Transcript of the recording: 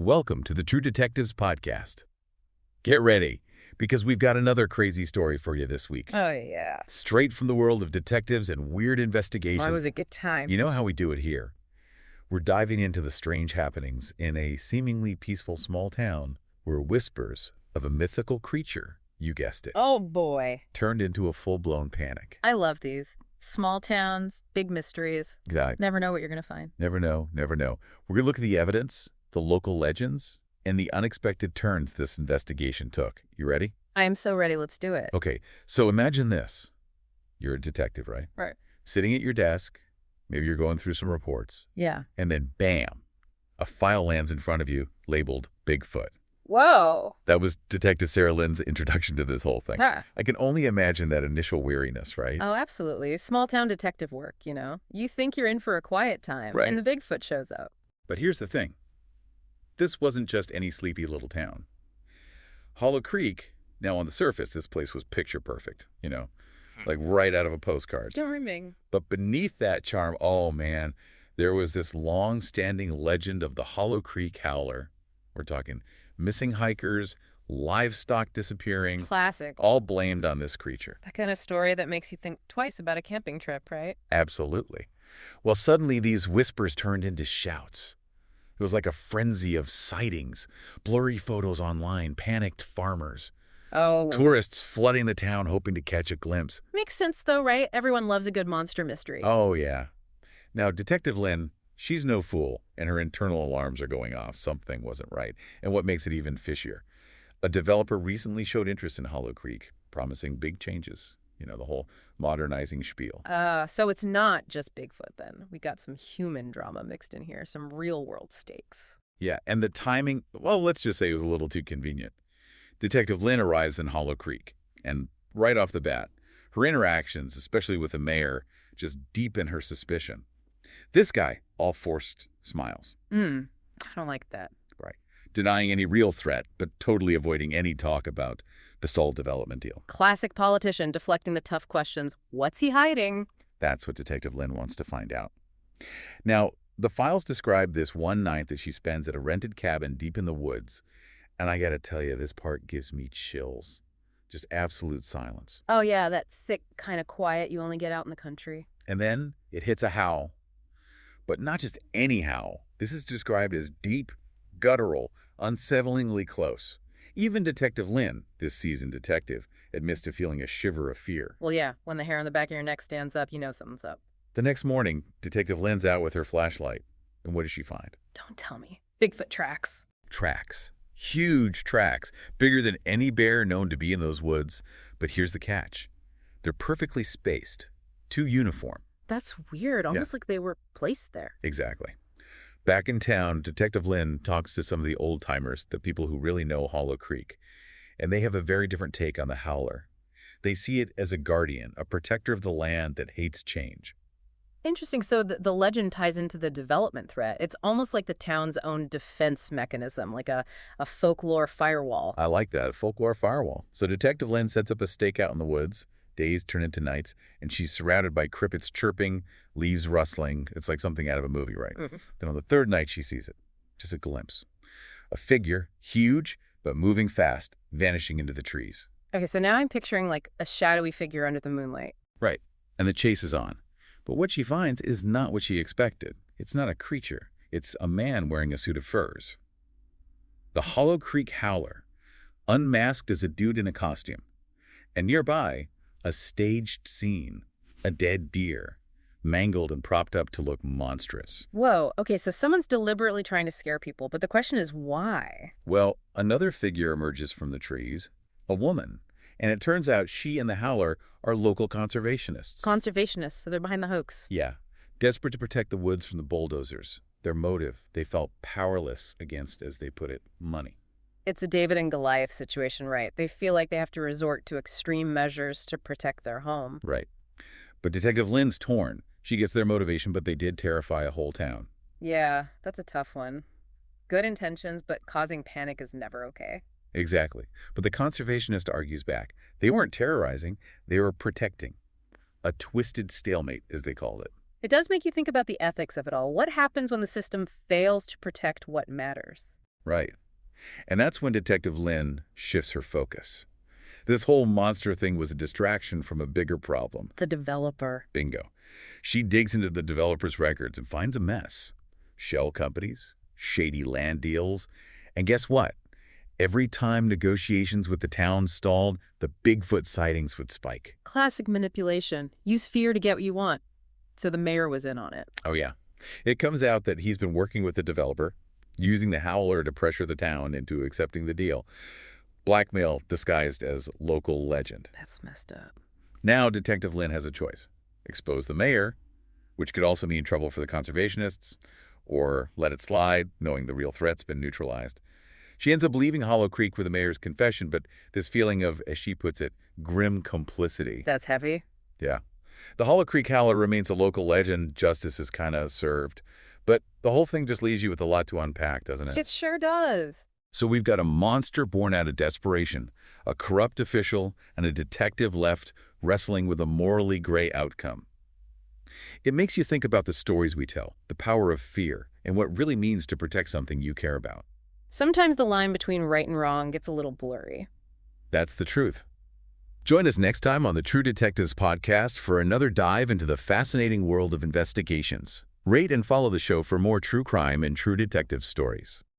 Welcome to the True Detectives podcast. Get ready, because we've got another crazy story for you this week. Oh, yeah. Straight from the world of detectives and weird investigations. Well, it was a good time. You know how we do it here. We're diving into the strange happenings in a seemingly peaceful small town where whispers of a mythical creature, you guessed it, Oh, boy. turned into a full-blown panic. I love these. Small towns, big mysteries. Exactly. Never know what you're going to find. Never know, never know. We're going to look at the evidence, the local legends, and the unexpected turns this investigation took. You ready? I am so ready. Let's do it. Okay, so imagine this. You're a detective, right? Right. Sitting at your desk, maybe you're going through some reports, Yeah. and then bam, a file lands in front of you labeled Bigfoot. Whoa. That was Detective Sarah Lin's introduction to this whole thing. Ah. I can only imagine that initial weariness, right? Oh, absolutely. Small town detective work, you know. You think you're in for a quiet time, Right. and the Bigfoot shows up. But here's the thing. This wasn't just any sleepy little town. Hollow Creek, now on the surface, this place was picture perfect, like right out of a postcard. Charming. But beneath that charm, oh man, there was this long-standing legend of the Hollow Creek Howler. We're talking missing hikers, livestock disappearing, Classic. all blamed on this creature. That kind of story that makes you think twice about a camping trip, right? Absolutely. Well, suddenly these whispers turned into shouts. It was like a frenzy of sightings, blurry photos online, panicked farmers, Oh. tourists flooding the town hoping to catch a glimpse. Makes sense, though, right? Everyone loves a good monster mystery. Oh, yeah. Now, Detective Lin, she's no fool, and her internal alarms are going off. Something wasn't right. And what makes it even fishier, a developer recently showed interest in Hollow Creek, promising big changes. The whole modernizing spiel. So it's not just Bigfoot, then. We got some human drama mixed in here, some real-world stakes. Yeah, and the timing, well, let's just say it was a little too convenient. Detective Lin arrives in Hollow Creek, and right off the bat, her interactions, especially with the mayor, just deepen her suspicion. This guy, all forced smiles. I don't like that. Right. Denying any real threat, but totally avoiding any talk about the stalled development deal. Classic politician deflecting the tough questions. What's he hiding? That's what Detective Lin wants to find out. Now, the files describe this one night that she spends at a rented cabin deep in the woods, and I gotta tell you, this part gives me chills. Just absolute silence. Oh, yeah, that thick kind of quiet you only get out in the country. And then it hits a howl. But not just any howl. This is described as deep, guttural, unsettlingly close. Even Detective Lin, this seasoned detective, admits to feeling a shiver of fear. Well, yeah, when the hair on the back of your neck stands up, you know something's up. The next morning, Detective Lin's out with her flashlight. And what does she find? Don't tell me. Bigfoot tracks. Tracks. Huge tracks. Bigger than any bear known to be in those woods. But here's the catch. They're perfectly spaced. Too uniform. That's weird. Almost like they were placed there. Exactly. Back in town, Detective Lin talks to some of the old-timers, the people who really know Hollow Creek, and they have a very different take on the Howler. They see it as a guardian, a protector of the land that hates change. Interesting. So the legend ties into the development threat. It's almost like the town's own defense mechanism, like a folklore firewall. I like that, a folklore firewall. So Detective Lin sets up a stake out in the woods. Days turn into nights, and she's surrounded by crickets chirping, leaves rustling. It's like something out of a movie, right? Mm-hmm. Then on the third night, she sees it. Just a glimpse. A figure, huge, but moving fast, vanishing into the trees. Okay, so now I'm picturing like a shadowy figure under the moonlight. Right. And the chase is on. But what she finds is not what she expected. It's not a creature. It's a man wearing a suit of furs. The Hollow Creek Howler, unmasked as a dude in a costume. And nearby, a staged scene, a dead deer, mangled and propped up to look monstrous. Whoa, okay, so someone's deliberately trying to scare people, but the question is why? Well, another figure emerges from the trees, a woman, and it turns out she and the Howler are local conservationists. Conservationists, so they're behind the hoax. Yeah, desperate to protect the woods from the bulldozers. Their motive, they felt powerless against, as they put it, money. It's a David and Goliath situation, right? They feel like they have to resort to extreme measures to protect their home. Right. But Detective Lin's torn. She gets their motivation, but they did terrify a whole town. Yeah, that's a tough one. Good intentions, but causing panic is never okay. Exactly. But the conservationist argues back. They weren't terrorizing, they were protecting. A twisted stalemate, as they called it. It does make you think about the ethics of it all. What happens when the system fails to protect what matters? Right. And that's when Detective Lin shifts her focus. This whole monster thing was a distraction from a bigger problem. The developer. Bingo. She digs into the developer's records and finds a mess. Shell companies, shady land deals, and guess what? Every time negotiations with the town stalled, the Bigfoot sightings would spike. Classic manipulation. Use fear to get what you want. So the mayor was in on it. Oh yeah. It comes out that he's been working with the developer, using the Howler to pressure the town into accepting the deal. Blackmail disguised as local legend. That's messed up. Now Detective Lin has a choice. Expose the mayor, which could also mean trouble for the conservationists, or let it slide, knowing the real threat's been neutralized. She ends up leaving Hollow Creek with the mayor's confession, but this feeling of, as she puts it, grim complicity. That's heavy. Yeah. The Hollow Creek Howler remains a local legend. Justice is kind of served. But the whole thing just leaves you with a lot to unpack, doesn't it? It sure does. So we've got a monster born out of desperation, a corrupt official, and a detective left wrestling with a morally gray outcome. It makes you think about the stories we tell, the power of fear, and what it really means to protect something you care about. Sometimes the line between right and wrong gets a little blurry. That's the truth. Join us next time on the True Detectives podcast for another dive into the fascinating world of investigations. Rate and follow the show for more true crime and true detective stories.